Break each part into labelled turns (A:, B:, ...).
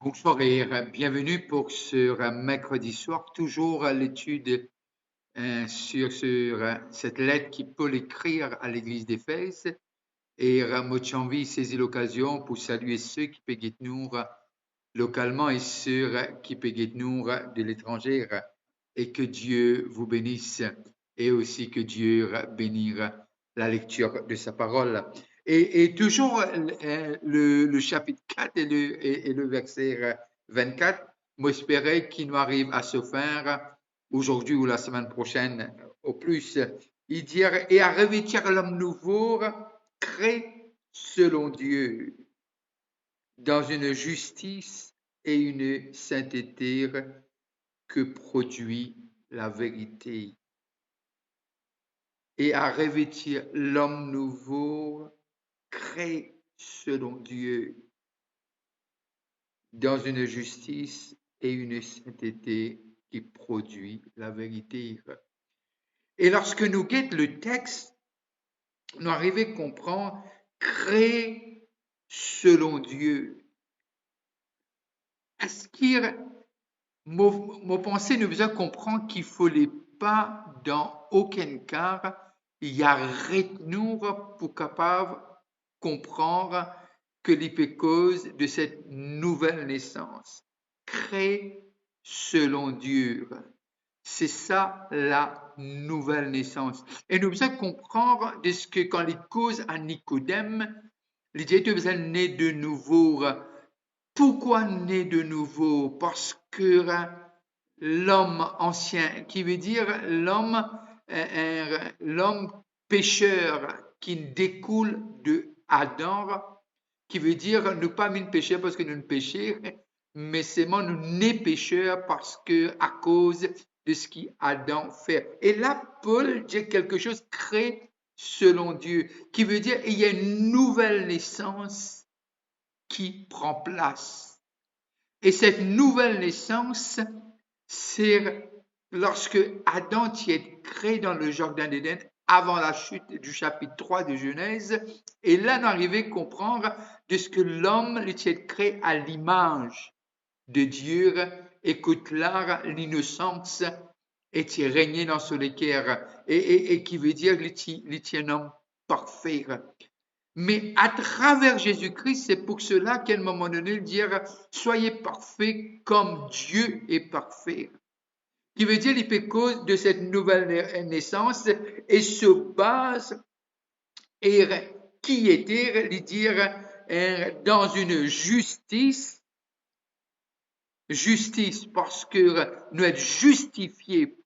A: Bonsoir et bienvenue pour ce mercredi soir, toujours à l'étude sur cette lettre qui Paul écrire à l'église d'Éphèse. Et moi j'ai envie de saisir l'occasion pour saluer ceux qui peuvent nous localement et ceux qui peuvent nous de l'étranger. Et que Dieu vous bénisse et aussi que Dieu bénisse la lecture de sa parole. Et toujours le chapitre 4 et le verset 24, moi j'espérais qu'il nous arrive à se faire aujourd'hui ou la semaine prochaine au plus. Il dit, et à revêtir l'homme nouveau, créé selon Dieu, dans une justice et une sainteté que produit la vérité. Et à revêtir l'homme nouveau, créé selon Dieu, dans une justice et une sainteté qui produit la vérité. Et lorsque nous guettons le texte, nous arrivons à comprendre créé selon Dieu. Est-ce qu'il mon pensée nous besoin comprendre qu'il ne fallait pas dans aucun cas y a retenir pour capable comprendre que l'hypocause de cette nouvelle naissance, créée selon Dieu. C'est ça la nouvelle naissance. Et nous besoin comprendre de ce que quand les causes à Nicodème, l'idée de besoin né de nouveau. Pourquoi né de nouveau? Parce que l'homme ancien, qui veut dire l'homme pécheur qui découle de Adam, qui veut dire nous pas mis pécheur parce que nous ne péchons, mais seulement nous nés pécheurs parce que à cause de ce qu'Adam fait. Et là, Paul dit quelque chose créé selon Dieu, qui veut dire il y a une nouvelle naissance qui prend place. Et cette nouvelle naissance, c'est lorsque Adam est créé dans le jardin d'Éden avant la chute du chapitre 3 de Genèse, et là on arrive à comprendre de ce que l'homme est créé à l'image de Dieu et que là l'innocence est régnée dans son cœur et qui veut dire qu'il est un homme parfait. Mais à travers Jésus-Christ, c'est pour cela qu'à un moment donné, dire soyez parfaits comme Dieu est parfait. Qui veut dire l'hypocause de cette nouvelle naissance et se base et qui était, dire dans une justice parce que nous sommes justifiés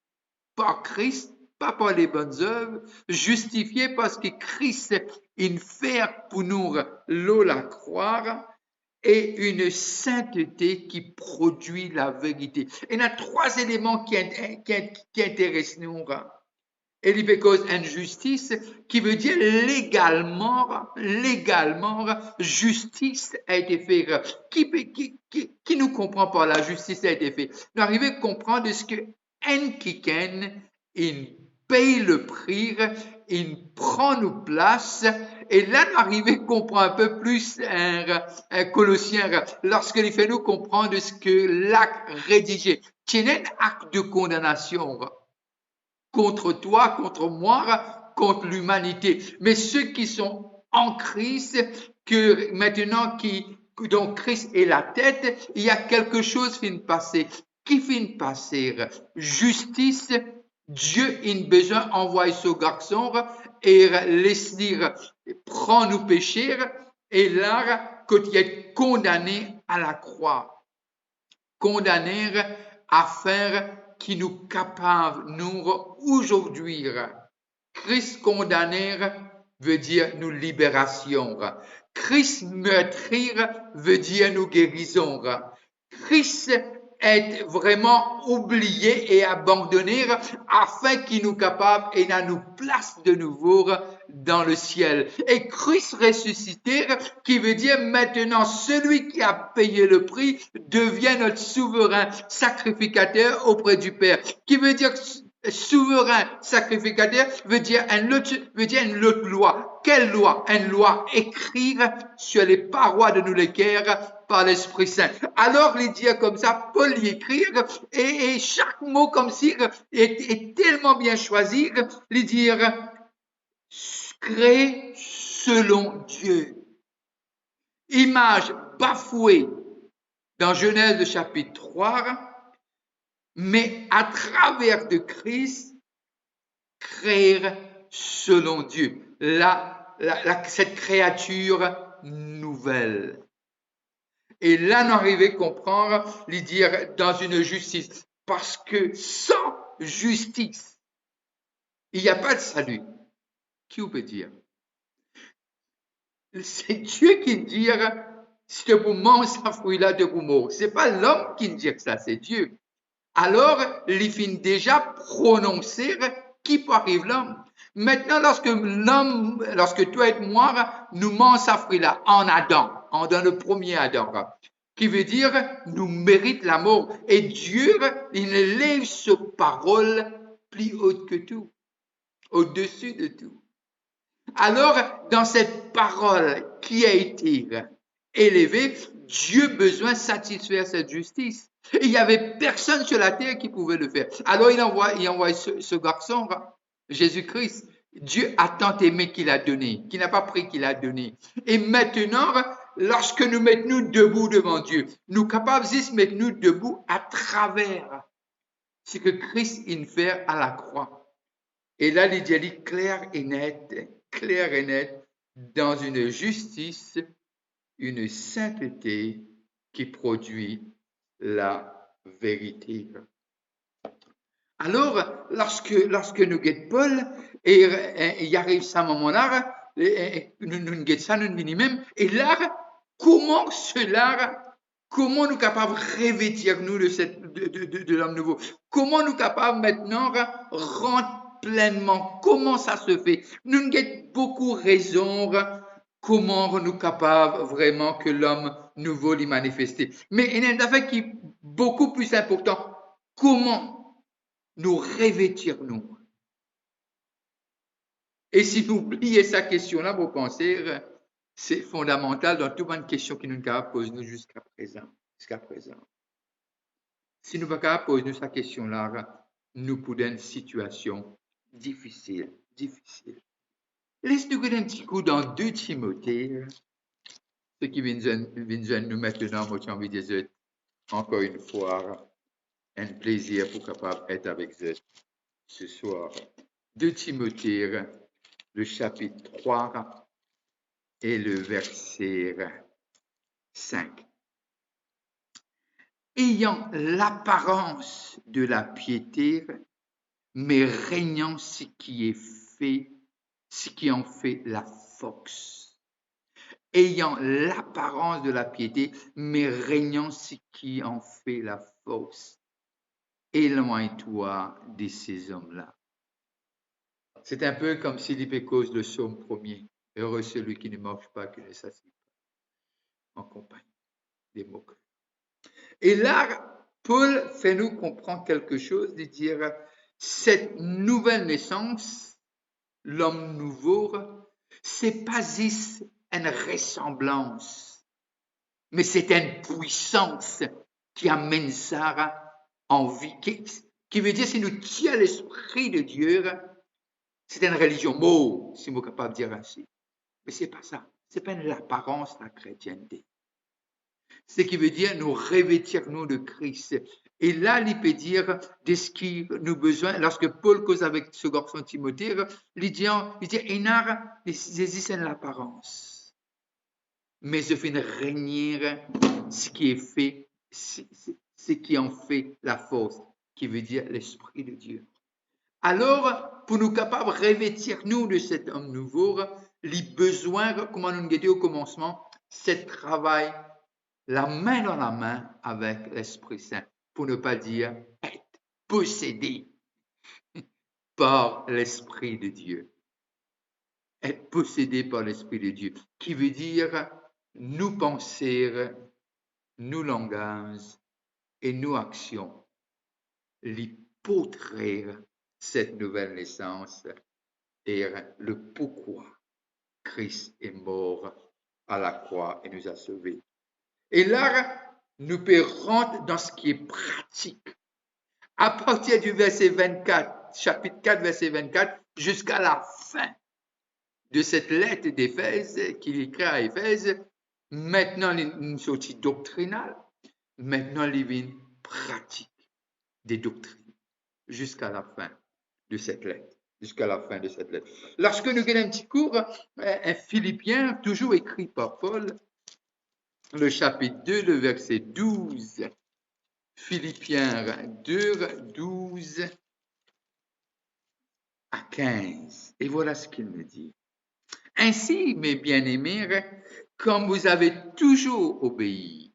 A: par Christ, pas par les bonnes œuvres, justifiés parce que Christ il fait pour nous l'eau la croire et une sainteté qui produit la vérité. Et il y a trois éléments qui intéressent nous. Et l'hypocause injustice, qui veut dire légalement, justice a été faite. Qui nous comprend par la justice a été faite? Nous arrivons à comprendre ce que Enkiken, il paye le prix, il prend nos places, et là nous arrivons à comprendre un peu plus un Colossien, lorsqu'il fait nous comprendre ce que l'acte rédigé, qui est un acte de condamnation contre toi, contre moi, contre l'humanité. Mais ceux qui sont en Christ, que maintenant dont Christ est la tête, il y a quelque chose qui vient de passer. Qui vient de passer? Justice. Dieu a besoin d'envoyer ce garçon et laisse dire, prends nos péchés, et là, quand il est condamné à la croix, condamné à faire qui nous capable, nous, aujourd'hui. Christ condamné veut dire nous libération. Christ meurtrir veut dire nous guérison. Christ est vraiment oublié et abandonné afin qu'il nous capable et nous place de nouveau dans le ciel. Et Christ ressuscité, qui veut dire maintenant celui qui a payé le prix devient notre souverain sacrificateur auprès du Père. Qui veut dire souverain sacrificateur veut dire une autre loi. Quelle loi? Une loi écrite sur les parois de nos cœurs par l'Esprit Saint. Alors, les dire comme ça, Paul y écrire, et chaque mot comme si est tellement bien choisi, les dire créé selon Dieu. Image bafouée dans Genèse chapitre 3, mais à travers de Christ, créer selon Dieu. Cette créature nouvelle. Et là, nous arrivons à comprendre, lui dire dans une justice. Parce que sans justice, il n'y a pas de salut. Qui vous peut dire? C'est Dieu qui dit, si tu manges ce fruit-là, tu mourras. Ce n'est pas l'homme qui dit ça, c'est Dieu. Alors, il finit déjà prononcer qui peut arriver l'homme. Maintenant, lorsque toi et moi, nous mangeons ce fruit-là en Adam, dans le premier Adam, qui veut dire, nous mérite la mort. Et Dieu, il élève sa parole plus haute que tout, au-dessus de tout. Alors, dans cette parole qui a été élevée, Dieu besoin de satisfaire cette justice. Et il n'y avait personne sur la terre qui pouvait le faire. Alors, il envoie ce garçon, Jésus-Christ. Dieu a tant aimé qu'il a donné, qu'il n'a pas pris, qu'il a donné. Et maintenant, lorsque nous mettons debout devant Dieu, nous capables de mettre nous debout à travers ce que Christ il fait à la croix. Et là, il dit clair et net, dans une justice, une sainteté qui produit la vérité. Alors, lorsque nous guettons Paul, et il arrive ce moment-là, nous guettons ça, nous venons même, et là, comment nous sommes capables de revêtir nous de l'homme nouveau? Comment nous sommes capables maintenant de rentrer pleinement? Comment ça se fait? Nous avons beaucoup de raisons. Comment nous sommes capables vraiment que l'homme nouveau l'y manifester? Mais il y a une affaire qui est beaucoup plus importante. Comment nous revêtir-nous? Et si vous oubliez cette question-là, vous pensez, c'est fondamental dans toute une question qui nous pose nous jusqu'à présent. Si nous ne pouvons pas poser cette question-là, nous pouvons une situation difficile. Laisse-nous un petit coup dans 2 Timothée, ce qui vient nous maintenant, moi j'ai envie de dire, encore une fois, un plaisir pour capable être avec vous ce soir. 2 Timothée, le chapitre 3 et le verset 5. Ayant l'apparence de la piété, mais régnant ce qui en fait la force. Ayant l'apparence de la piété, mais régnant ce qui en fait la force. Éloigne-toi de ces hommes-là. C'est un peu comme s'il y cause le psaume 1er. Heureux celui qui ne marche pas, qui ne s'assied pas en compagnie des moqueurs. Et là, Paul fait nous comprendre quelque chose, de dire cette nouvelle naissance, l'homme nouveau, c'est pas juste une ressemblance, mais c'est une puissance qui amène ça en vie, qui veut dire si nous tient l'esprit de Dieu, c'est une religion mot, si vous êtes capable de dire ainsi. Mais c'est pas ça, c'est pas l'apparence de la chrétienté. Ce qui veut dire nous revêtir nous de Christ. Et là, il peut dire de ce qui nous besoin. Lorsque Paul cause avec ce garçon Timothée, il dit, c'est l'apparence. Mais je fais régner ce qui est fait, ce qui en fait la force, qui veut dire l'Esprit de Dieu. Alors, pour nous capables de revêtir nous de cet homme nouveau, les besoins, comme nous l'avons dit au commencement, c'est travail la main dans la main avec l'Esprit Saint, pour ne pas dire être possédé par l'Esprit de Dieu. Être possédé par l'Esprit de Dieu, qui veut dire nous penser, nous langages et nous actions, l'hypotrer cette nouvelle naissance et le pourquoi Christ est mort à la croix et nous a sauvés. Et là, nous rentrer dans ce qui est pratique. À partir du verset 24, chapitre 4, verset 24, jusqu'à la fin de cette lettre d'Éphèse qu'il écrit à Éphèse, maintenant une sortie doctrinale, maintenant une pratique des doctrines jusqu'à la fin de cette lettre. Jusqu'à la fin de cette lettre. Lorsque nous avons un petit cours, un Philippiens, toujours écrit par Paul, le chapitre 2, le verset 12. Philippiens 2, 12 à 15. Et voilà ce qu'il me dit. Ainsi, mes bien-aimés, comme vous avez toujours obéi,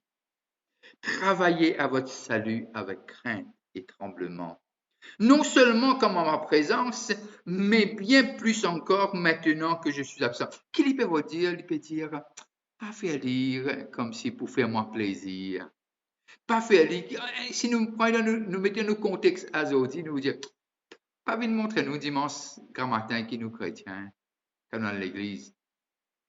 A: travaillez à votre salut avec crainte et tremblement. Non seulement comme en ma présence, mais bien plus encore maintenant que je suis absent. Qu'il peut dire? Il peut dire, pas faire dire comme si pour faire moi plaisir. Pas faire dire, si nous mettons nos contextes à aujourd'hui, nous dire, pas venir montrer nous dimanche grand matin qui nous chrétiens, quand dans l'église.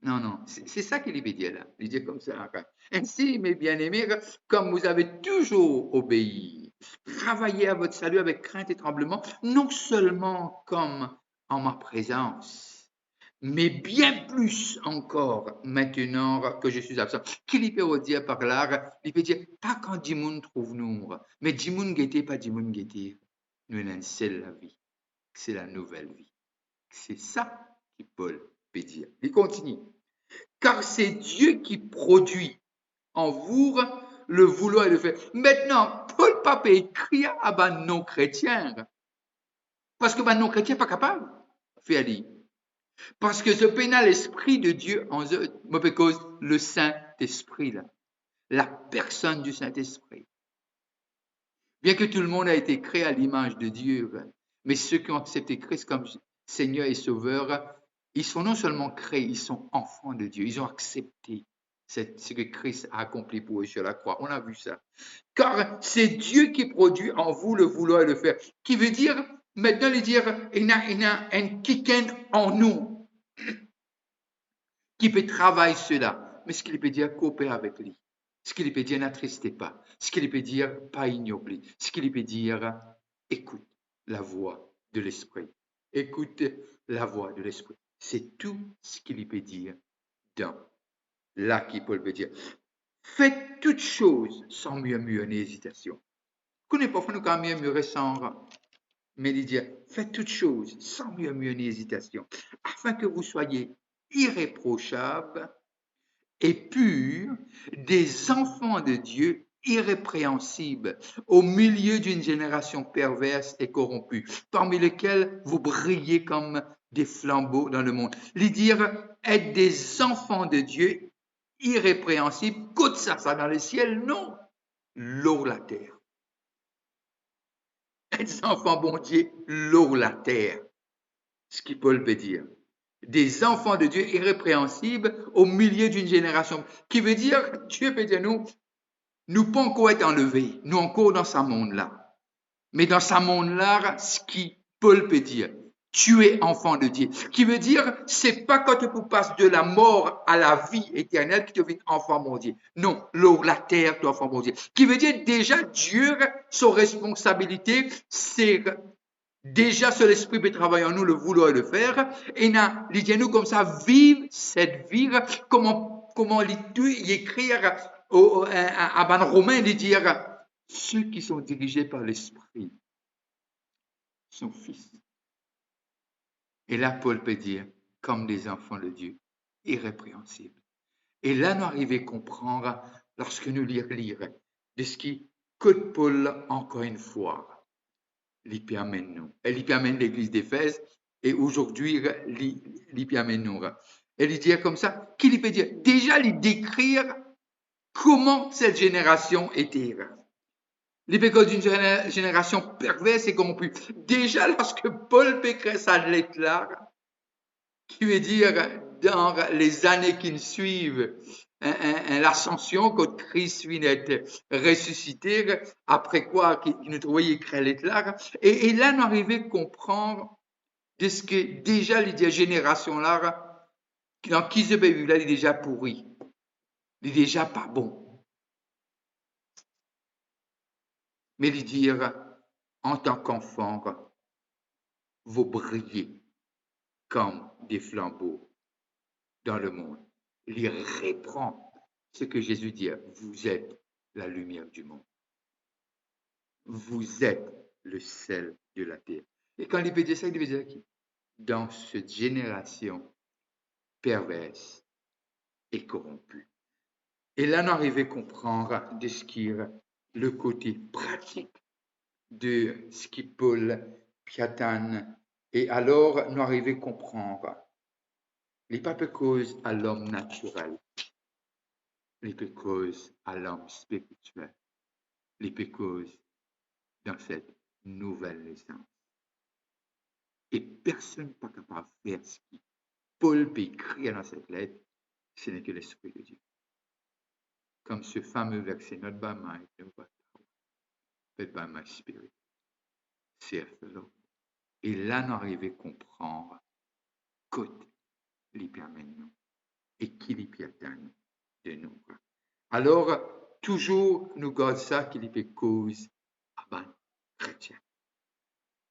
A: Non, non, c'est ça qu'il veut dire là. Il dit comme ça. Ainsi, mes bien-aimés, comme vous avez toujours obéi, travaillez à votre salut avec crainte et tremblement, non seulement comme en ma présence, mais bien plus encore maintenant que je suis absent. Qu'il peut dire par là? Il peut dire, pas quand Dimoun trouve nous, mais Dimoun guetté, pas Dimoun guetté. Nous avons seule la vie. C'est la nouvelle vie. C'est ça que Paul peut dire. Il continue. Car c'est Dieu qui produit en vous le vouloir et le faire. Maintenant, Paul Pape écrit à non-chrétiens. Parce que non-chrétiens pas capable de faire dire. Parce que ce pénal l'esprit de Dieu en eux, cause le Saint-Esprit, là, la personne du Saint-Esprit. Bien que tout le monde a été créé à l'image de Dieu, mais ceux qui ont accepté Christ comme Seigneur et Sauveur, ils sont non seulement créés, ils sont enfants de Dieu. Ils ont accepté ce que Christ a accompli pour eux sur la croix. On a vu ça. Car c'est Dieu qui produit en vous le vouloir et le faire. Qui veut dire, maintenant, il y a un kicken en nous qui peut travailler cela. Mais ce qu'il peut dire, coopérer avec lui. Ce qu'il peut dire, n'attristez pas. Ce qu'il peut dire, pas ignorer. Ce qu'il peut dire, écoute la voix de l'Esprit. Écoute la voix de l'Esprit. C'est tout ce qu'il peut dire dans là qui Paul peut dire. Faites toutes choses sans murmure ni hésitation. Connais pas, nous quand murmurer sans, mais il dit, faites toutes choses sans murmure ni hésitation, afin que vous soyez irréprochables et purs, des enfants de Dieu irrépréhensibles, au milieu d'une génération perverse et corrompue, parmi lesquels vous brillez comme des flambeaux dans le monde. Les dire être des enfants de Dieu irrépréhensibles, côte ça dans le ciel, non, l'eau, la terre. Être des enfants bon Dieu, l'eau, la terre. Ce qui Paul veut dire. Des enfants de Dieu irrépréhensibles au milieu d'une génération. Qui veut dire, Dieu peut dire nous pas encore être enlevés, nous encore dans ce monde-là. Mais dans ce monde-là, ce qui Paul peut dire, tu es enfant de Dieu. Qui veut dire, c'est pas quand tu passes de la mort à la vie éternelle que tu deviens enfant mon Dieu. Non, l'eau, la terre, tu es enfant mon Dieu. Qui veut dire déjà Dieu, son responsabilité, c'est déjà sur l'esprit peut travailler en nous le vouloir et le faire. Et il dit nous comme ça, vivre cette vie, comment il écrire à Ban Romain, il dit ceux qui sont dirigés par l'esprit sont fils. Et là, Paul peut dire, comme des enfants de Dieu, irrépréhensibles. Et là, nous arrivons à comprendre, lorsque nous lirons, de ce qui code Paul, encore une fois, l'y amène nous. Elle y amène l'église d'Éphèse, et aujourd'hui, l'y amène nous. Elle dit comme ça, qu'il peut dire, déjà, lui décrire comment cette génération était. L'hypocrisie d'une génération perverse et corrompue. Déjà, lorsque Paul écrit sa lettre-là, qui veut dire dans les années qui suivent l'ascension, quand Christ vient d'être ressuscité, après quoi il nous trouvait écrit lettre-là, et là, nous arrivons à comprendre de ce que déjà les générations-là, dans qui se là, il est déjà pourri, il est déjà pas bon. mais lui dire, en tant qu'enfant, vous brillez comme des flambeaux dans le monde. Il reprend ce que Jésus dit, vous êtes la lumière du monde. Vous êtes le sel de la terre. Et quand il veut dire ça, il veut dire qui? Dans cette génération perverse et corrompue. Et là, nous arrivons à comprendre de ce qui est le côté pratique de ce qui Paul Piatan. Et alors, nous arrivons à comprendre les pas cause à l'homme naturel, les cause à l'homme spirituel, les cause dans cette nouvelle naissance. Et personne n'est pas capable de faire ce qui Paul peut écrire dans cette lettre, ce n'est que l'Esprit de Dieu. Comme ce fameux verset, not by might, not by power, but by my spirit, saith the Lord. Et là, nous arrivons à comprendre côté les permet nous et qui les piétonne de nous. Alors, toujours, nous gardons ça qui les fait cause à ban chrétien.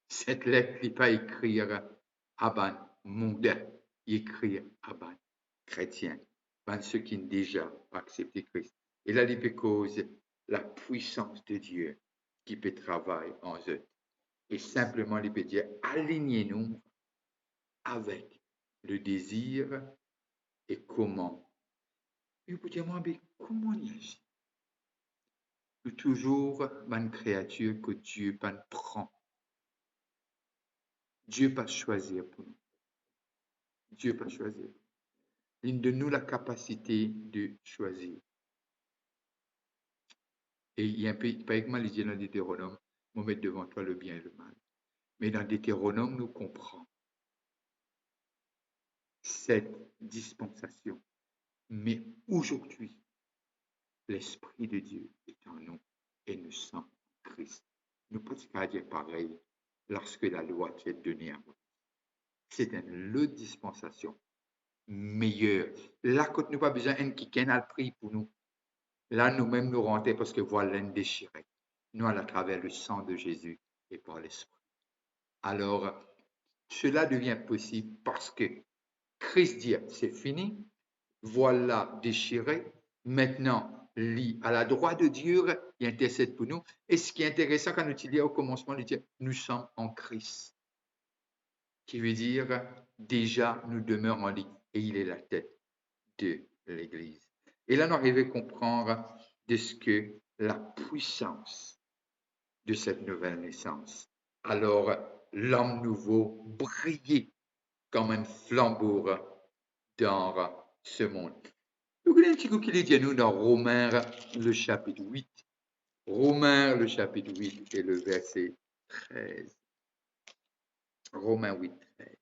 A: Cette lettre n'est pas écrire à ban monde, il écrit à ban chrétien, ban ceux qui ont déjà accepté Christ. Et là, il fait cause la puissance de Dieu qui peut travailler en eux. Et simplement, il peut dire, alignez-nous avec le désir et comment. Et vous dites, moi, mais comment on y agit? Toujours une créature que Dieu prend. Dieu pas choisir pour nous. Dieu pas choisir. Il donne nous la capacité de choisir. Et il y a un peu, par exemple, il dit dans Deutéronome, on met devant toi le bien et le mal. Mais dans Deutéronome, nous comprenons cette dispensation. Mais aujourd'hui, l'Esprit de Dieu est en nous et nous sommes Christ. Nous ne pouvons pas dire pareil lorsque la loi est donnée à nous. C'est une autre dispensation meilleure. Là, quand nous n'avons pas besoin d'un qui a le prix pour nous, là, nous-mêmes nous rentrons parce que voilà un déchiré. Nous, à travers le sang de Jésus et par l'Esprit. Alors, cela devient possible parce que Christ dit, c'est fini, voilà déchiré, maintenant, lit à la droite de Dieu, il intercède pour nous. Et ce qui est intéressant quand nous dit au commencement, il dit, nous sommes en Christ. Qui veut dire, déjà, nous demeurons en lui et il est la tête de l'Église. Et là, nous arrivons à comprendre de ce que la puissance de cette nouvelle naissance. Alors, l'homme nouveau brillait comme un flambeau dans ce monde. Vous voulez un petit coup qu'il dit à nous dans Romains, le chapitre 8. Romains, le chapitre 8 et le verset 13. Romains 8, 13.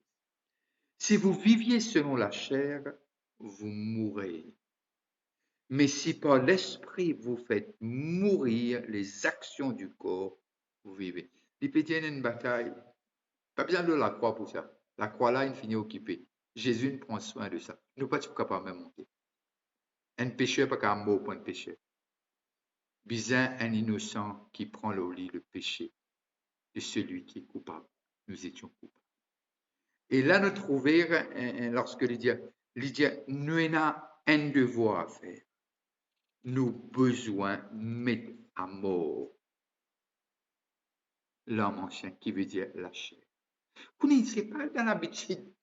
A: Si vous viviez selon la chair, vous mourrez. Mais si par l'esprit vous faites mourir les actions du corps, vous vivez. Il peut y avoir une bataille. Pas besoin de la croix pour ça. La croix là, il finit occupée. Jésus ne prend soin de ça. Nous ne sommes pas capables de monter. Un pécheur pas qu'un mot pour un pécheur. Bizarre, un innocent qui prend le lit le péché de celui qui est coupable. Nous étions coupables. Et là, nous trouvons, lorsque Lydia, nous avons un devoir à faire. Nous besoin de mettre à mort l'homme ancien, qui veut dire la chair. Vous n'êtes pas dans l'habitude,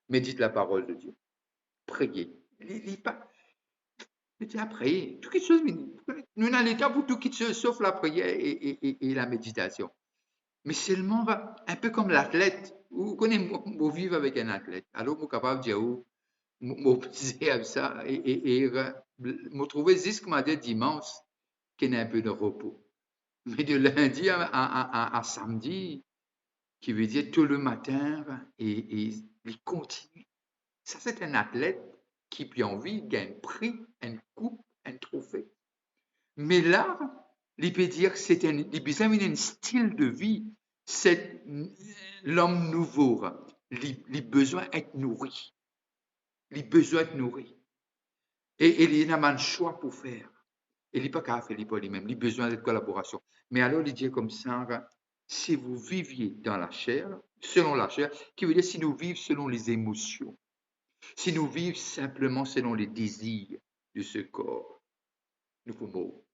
A: médite la parole de Dieu. Priez. Lis pas. Priez. Tout quelque chose, nous n'allons l'état pour tout quelque chose, sauf la prière et la méditation. Mais seulement un peu comme l'athlète. Vous connaissez, vous vivez avec un athlète. Alors, vous êtes capable de dire, vous à ça et vous trouvez jusqu'à dimanche qu'il y a un peu de repos. Mais de lundi à samedi, qui veut dire tout le matin, et il continue. Ça, c'est un athlète qui a envie de gagner un prix, une coupe, un trophée. Mais là, il peut dire que c'est un style de vie. C'est l'homme nouveau. Il a besoin d'être nourri. Il a besoin d'être nourri. Et il y a un choix pour faire. Il n'est pas qu'à faire lui-même, il a besoin de collaboration. Mais alors, il dit comme ça, si vous viviez dans la chair, selon la chair, qui veut dire si nous vivons selon les émotions, si nous vivons simplement selon les désirs de ce corps, nous pouvons.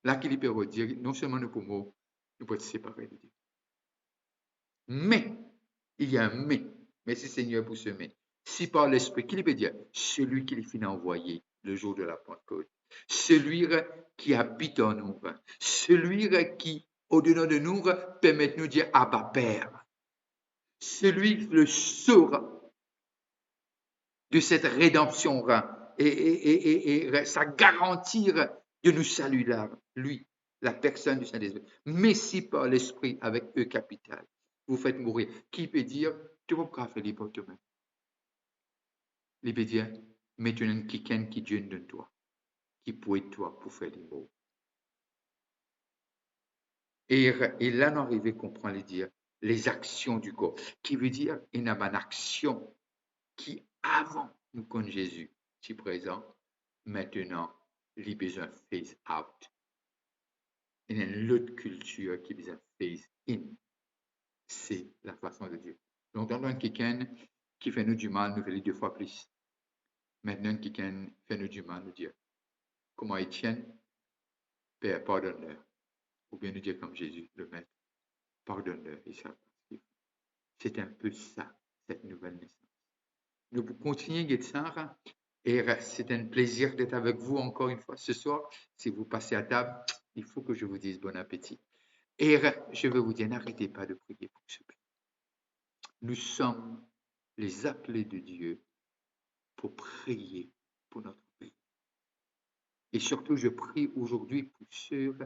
A: Là, qu'il peut dire, non seulement nous pouvons être séparés de Dieu. Mais, il y a un mais. Merci Seigneur pour ce mais. Si par l'Esprit, qu'il peut dire, celui qui les finit envoyer le jour de la Pentecôte, celui qui habite en nous, celui qui, au-delà de nous, permet de nous dire Abba Père, celui qui le saura de cette rédemption et ça garantir de nous saluer là, lui, la personne du Saint-Esprit. Mais si par l'Esprit avec E capital, vous faites mourir, qui peut dire, tu vas pas faire les pour toi-même. Il peut dire, mais tu as quelqu'un qui Dieu de toi, qui peut être toi pour faire les mots. Et là, on arrive à comprendre et dire les actions du corps, qui veut dire, il y a une action qui, avant nous connaître Jésus, qui est présent, maintenant, il a besoin de phase out. Il y a une autre culture qui a besoin de phase in. C'est la façon de Dieu. Donc, on a quelqu'un qui fait nous du mal, nous fait les 2 fois plus. Maintenant, quelqu'un fait nous du mal, nous dit, comment Étienne, Père, pardonne-leur. Ou bien nous dire comme Jésus, le Maître, pardonne-leur. C'est un peu ça, cette nouvelle naissance. Nous continuons, Guetsar, et c'est un plaisir d'être avec vous encore une fois ce soir. Si vous passez à table, il faut que je vous dise bon appétit. Et je veux vous dire, n'arrêtez pas de prier pour ce pays. Nous sommes les appelés de Dieu pour prier pour notre pays. Et surtout, je prie aujourd'hui pour ceux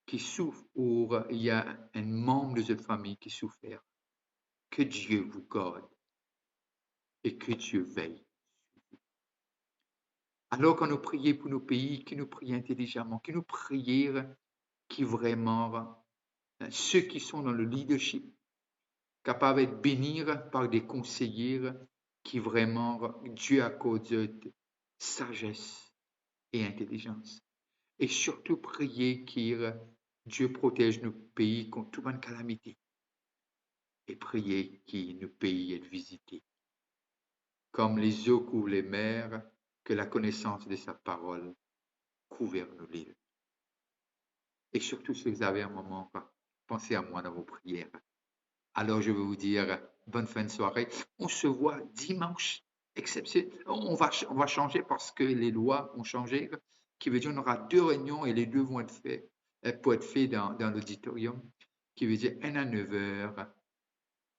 A: qui souffrent ou il y a un membre de cette famille qui souffre. Que Dieu vous garde et que Dieu veille. Alors qu'on nous prions pour nos pays, que nous prions intelligemment, que nous prions qui vraiment, ceux qui sont dans le leadership, capables de bénir par des conseillers qui vraiment, Dieu accorde sagesse et intelligence. Et surtout prier que Dieu protège nos pays contre toute bonne calamité. Et prier que nos pays soient visités. Comme les eaux couvrent les mers, que la connaissance de sa parole couvre nos livres. Et surtout, si vous avez un moment, pensez à moi dans vos prières. Alors, je vais vous dire bonne fin de soirée. On se voit dimanche. On va changer parce que les lois ont changé, qui veut dire qu'on aura 2 réunions et les 2 vont être faits, pour être faits dans l'auditorium, qui veut dire un à 9 heures,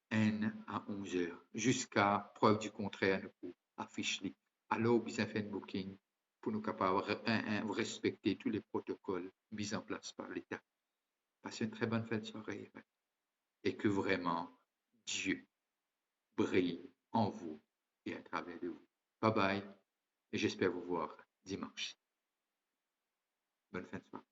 A: un à 11 heures, jusqu'à preuve du contraire, nous afficher. Alors, vous avez fait un booking pour nous capables de respecter tous les protocoles mis en place par l'État. Passez une très bonne fin de soirée et que vraiment Dieu brille en vous et à travers de vous. Bye bye et j'espère vous voir dimanche. Bonne fin de soirée.